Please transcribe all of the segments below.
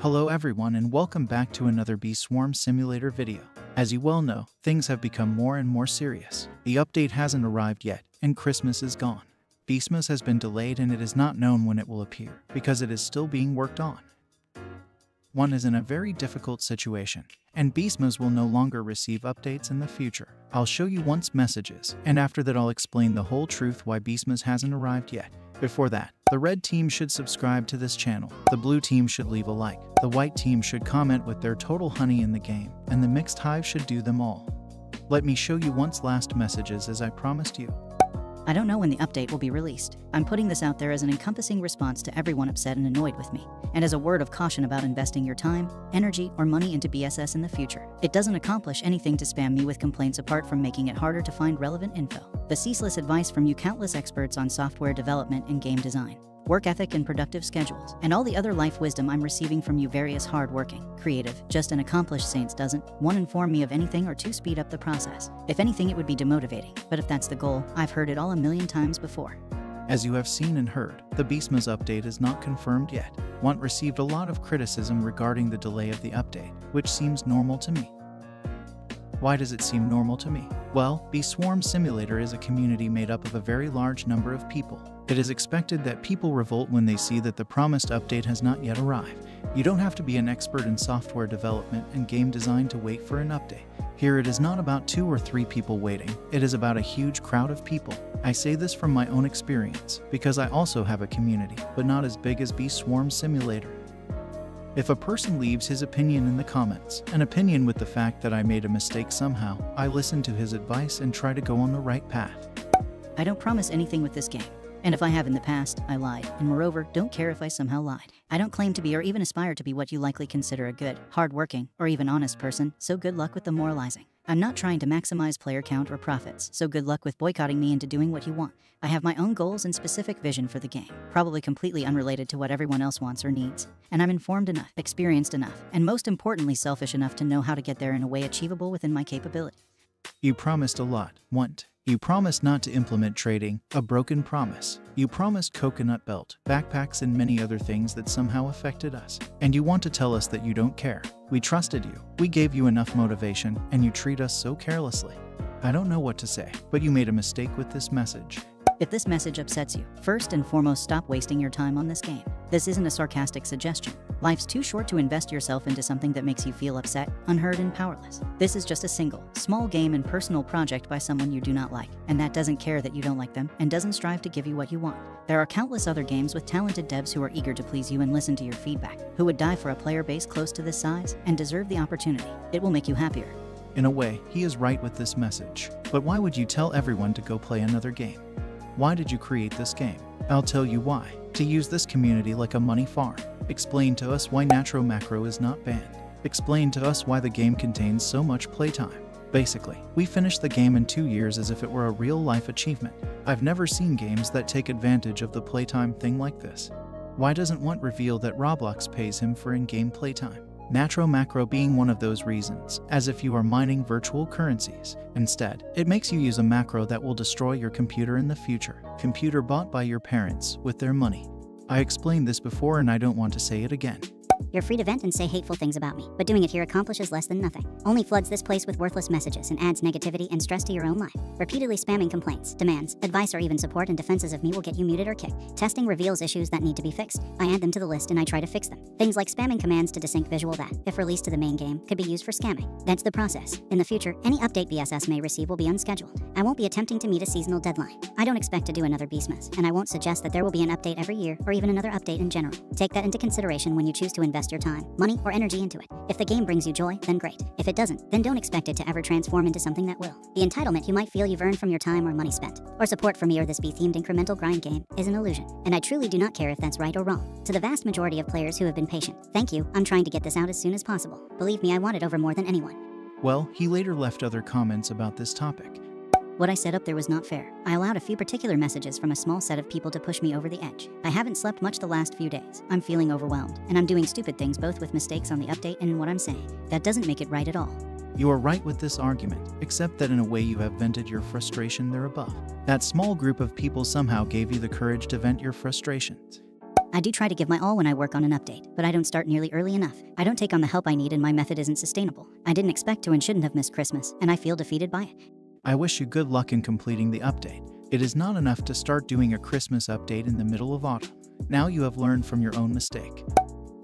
Hello everyone and welcome back to another Bee Swarm Simulator video. As you well know, things have become more and more serious. The update hasn't arrived yet, and Christmas is gone. Beesmas has been delayed and it is not known when it will appear, because it is still being worked on. One is in a very difficult situation, and Beesmas will no longer receive updates in the future. I'll show you once messages, and after that I'll explain the whole truth why Beesmas hasn't arrived yet. Before that, the red team should subscribe to this channel, the blue team should leave a like, the white team should comment with their total honey in the game, and the mixed hive should do them all. Let me show you once last messages as I promised you. I don't know when the update will be released. I'm putting this out there as an encompassing response to everyone upset and annoyed with me, and as a word of caution about investing your time, energy, or money into BSS in the future. It doesn't accomplish anything to spam me with complaints apart from making it harder to find relevant info. The ceaseless advice from you countless experts on software development and game design, work ethic and productive schedules, and all the other life wisdom I'm receiving from you various hard-working, creative, just and accomplished saints doesn't, one, inform me of anything, or two, speed up the process. If anything, it would be demotivating, but if that's the goal, I've heard it all a million times before. As you have seen and heard, the Beesmas update is not confirmed yet. One received a lot of criticism regarding the delay of the update, which seems normal to me. Why does it seem normal to me? Well, Bee Swarm Simulator is a community made up of a very large number of people. It is expected that people revolt when they see that the promised update has not yet arrived. You don't have to be an expert in software development and game design to wait for an update. Here it is not about 2 or 3 people waiting, it is about a huge crowd of people. I say this from my own experience, because I also have a community, but not as big as Bee Swarm Simulator. If a person leaves his opinion in the comments, an opinion with the fact that I made a mistake somehow, I listen to his advice and try to go on the right path. I don't promise anything with this game. And if I have in the past, I lied, and moreover, don't care if I somehow lied. I don't claim to be or even aspire to be what you likely consider a good, hard-working, or even honest person, so good luck with the moralizing. I'm not trying to maximize player count or profits, so good luck with boycotting me into doing what you want. I have my own goals and specific vision for the game, probably completely unrelated to what everyone else wants or needs. And I'm informed enough, experienced enough, and most importantly selfish enough to know how to get there in a way achievable within my capability. You promised a lot, want. You promised not to implement trading, a broken promise. You promised coconut belt, backpacks, and many other things that somehow affected us. And you want to tell us that you don't care. We trusted you. We gave you enough motivation, and you treat us so carelessly. I don't know what to say, but you made a mistake with this message. If this message upsets you, first and foremost, stop wasting your time on this game. This isn't a sarcastic suggestion. Life's too short to invest yourself into something that makes you feel upset, unheard, and powerless. This is just a single, small game and personal project by someone you do not like, and that doesn't care that you don't like them and doesn't strive to give you what you want. There are countless other games with talented devs who are eager to please you and listen to your feedback, who would die for a player base close to this size and deserve the opportunity. It will make you happier. In a way, he is right with this message. But why would you tell everyone to go play another game? Why did you create this game? I'll tell you why. To use this community like a money farm. Explain to us why Nitro Macro is not banned. Explain to us why the game contains so much playtime. Basically, we finished the game in 2 years as if it were a real-life achievement. I've never seen games that take advantage of the playtime thing like this. Why doesn't one reveal that Roblox pays him for in-game playtime? Nitro Macro being one of those reasons, as if you are mining virtual currencies. Instead, it makes you use a macro that will destroy your computer in the future. Computer bought by your parents with their money. I explained this before and I don't want to say it again. You're free to vent and say hateful things about me, but doing it here accomplishes less than nothing. Only floods this place with worthless messages and adds negativity and stress to your own life. Repeatedly spamming complaints, demands, advice, or even support and defenses of me will get you muted or kicked. Testing reveals issues that need to be fixed. I add them to the list and I try to fix them. Things like spamming commands to desync visual that, if released to the main game, could be used for scamming. That's the process. In the future, any update BSS may receive will be unscheduled. I won't be attempting to meet a seasonal deadline. I don't expect to do another Beesmas, and I won't suggest that there will be an update every year or even another update in general. Take that into consideration when you choose to invest your time, money, or energy into it. If the game brings you joy, then great. If it doesn't, then don't expect it to ever transform into something that will. The entitlement you might feel you've earned from your time or money spent, or support for me or this Bee-themed incremental grind game, is an illusion. And I truly do not care if that's right or wrong. To the vast majority of players who have been patient, thank you. I'm trying to get this out as soon as possible. Believe me, I want it over more than anyone. Well, he later left other comments about this topic. What I set up there was not fair. I allowed a few particular messages from a small set of people to push me over the edge. I haven't slept much the last few days. I'm feeling overwhelmed, and I'm doing stupid things both with mistakes on the update and in what I'm saying. That doesn't make it right at all. You are right with this argument, except that in a way you have vented your frustration there above. That small group of people somehow gave you the courage to vent your frustrations. I do try to give my all when I work on an update, but I don't start nearly early enough. I don't take on the help I need and my method isn't sustainable. I didn't expect to and shouldn't have missed Christmas, and I feel defeated by it. I wish you good luck in completing the update. It is not enough to start doing a Christmas update in the middle of autumn. Now you have learned from your own mistake.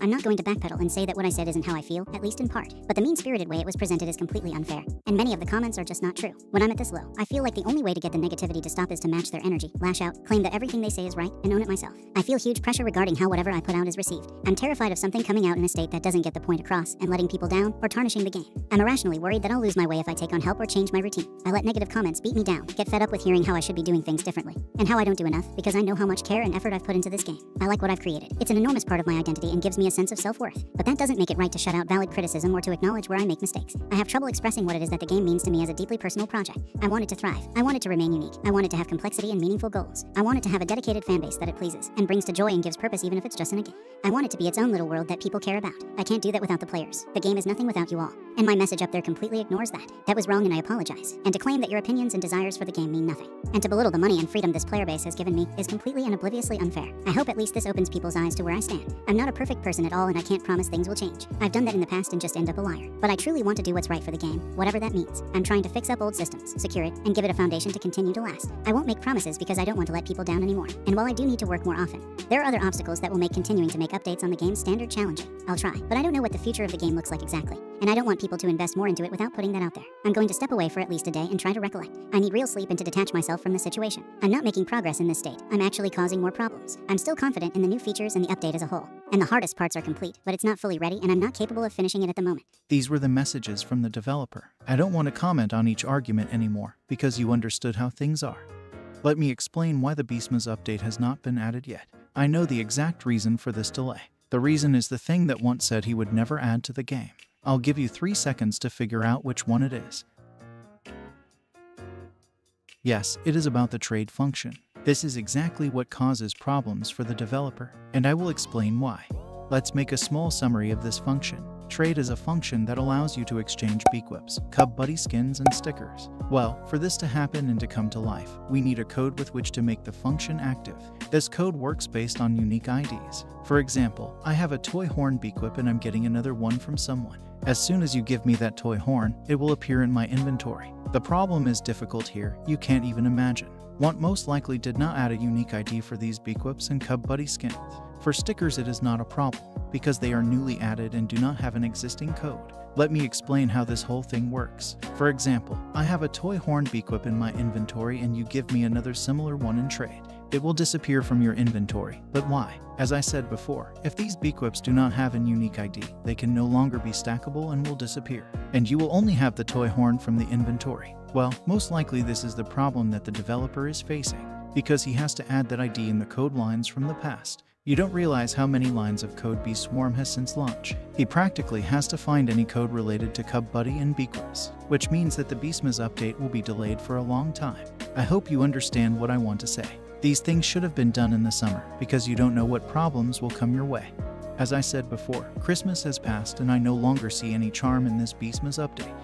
I'm not going to backpedal and say that what I said isn't how I feel, at least in part. But the mean-spirited way it was presented is completely unfair. And many of the comments are just not true. When I'm at this low, I feel like the only way to get the negativity to stop is to match their energy, lash out, claim that everything they say is right, and own it myself. I feel huge pressure regarding how whatever I put out is received. I'm terrified of something coming out in a state that doesn't get the point across and letting people down or tarnishing the game. I'm irrationally worried that I'll lose my way if I take on help or change my routine. I let negative comments beat me down, get fed up with hearing how I should be doing things differently, and how I don't do enough because I know how much care and effort I've put into this game. I like what I've created. It's an enormous part of my identity and gives me a sense of self-worth. But that doesn't make it right to shut out valid criticism or to acknowledge where I make mistakes. I have trouble expressing what it is that the game means to me as a deeply personal project. I want it to thrive. I want it to remain unique. I want it to have complexity and meaningful goals. I want it to have a dedicated fanbase that it pleases and brings to joy and gives purpose even if it's just in a game. I want it to be its own little world that people care about. I can't do that without the players. The game is nothing without you all. And my message up there completely ignores that. That was wrong and I apologize. And to claim that your opinions and desires for the game mean nothing, and to belittle the money and freedom this player base has given me is completely and obliviously unfair. I hope at least this opens people's eyes to where I stand. I'm not a perfect person at all and I can't promise things will change. I've done that in the past and just end up a liar. But I truly want to do what's right for the game, whatever that means. I'm trying to fix up old systems, secure it, and give it a foundation to continue to last. I won't make promises because I don't want to let people down anymore. And while I do need to work more often, there are other obstacles that will make continuing to make updates on the game's standard challenging. I'll try, but I don't know what the future of the game looks like exactly. And I don't want people to invest more into it without putting that out there. I'm going to step away for at least a day and try to recollect. I need real sleep and to detach myself from the situation. I'm not making progress in this state. I'm actually causing more problems. I'm still confident in the new features and the update as a whole. And the hardest parts are complete, but it's not fully ready and I'm not capable of finishing it at the moment. These were the messages from the developer. I don't want to comment on each argument anymore because you understood how things are. Let me explain why the Beesmas update has not been added yet. I know the exact reason for this delay. The reason is the thing that once said he would never add to the game. I'll give you 3 seconds to figure out which one it is. Yes, it is about the trade function. This is exactly what causes problems for the developer, and I will explain why. Let's make a small summary of this function. Trade is a function that allows you to exchange beequips, cub buddy skins, and stickers. Well, for this to happen and to come to life, we need a code with which to make the function active. This code works based on unique IDs. For example, I have a toy horn beequip and I'm getting another one from someone. As soon as you give me that toy horn, it will appear in my inventory. The problem is difficult here, you can't even imagine. Want most likely did not add a unique ID for these beequips and cub buddy skins. For stickers it is not a problem, because they are newly added and do not have an existing code. Let me explain how this whole thing works. For example, I have a toy horn beequip in my inventory and you give me another similar one in trade. It will disappear from your inventory, but why? As I said before, if these beequips do not have a unique ID, they can no longer be stackable and will disappear. And you will only have the toy horn from the inventory. Well, most likely this is the problem that the developer is facing, because he has to add that ID in the code lines from the past. You don't realize how many lines of code Swarm has since launch. He practically has to find any code related to Cub Buddy and beequips, which means that the Beesmas update will be delayed for a long time. I hope you understand what I want to say. These things should have been done in the summer, because you don't know what problems will come your way. As I said before, Christmas has passed and I no longer see any charm in this Beesmas update.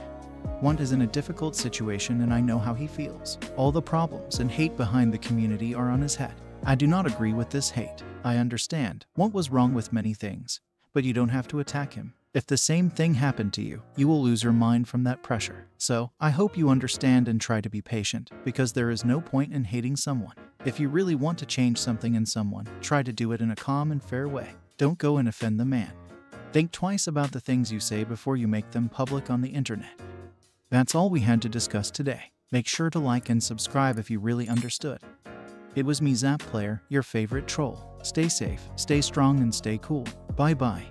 Want is in a difficult situation and I know how he feels. All the problems and hate behind the community are on his head. I do not agree with this hate. I understand what was wrong with many things, but you don't have to attack him. If the same thing happened to you, you will lose your mind from that pressure. So, I hope you understand and try to be patient, because there is no point in hating someone. If you really want to change something in someone, try to do it in a calm and fair way. Don't go and offend the man. Think twice about the things you say before you make them public on the internet. That's all we had to discuss today. Make sure to like and subscribe if you really understood. It was me, Zap Player, your favorite troll. Stay safe, stay strong, and stay cool. Bye-bye.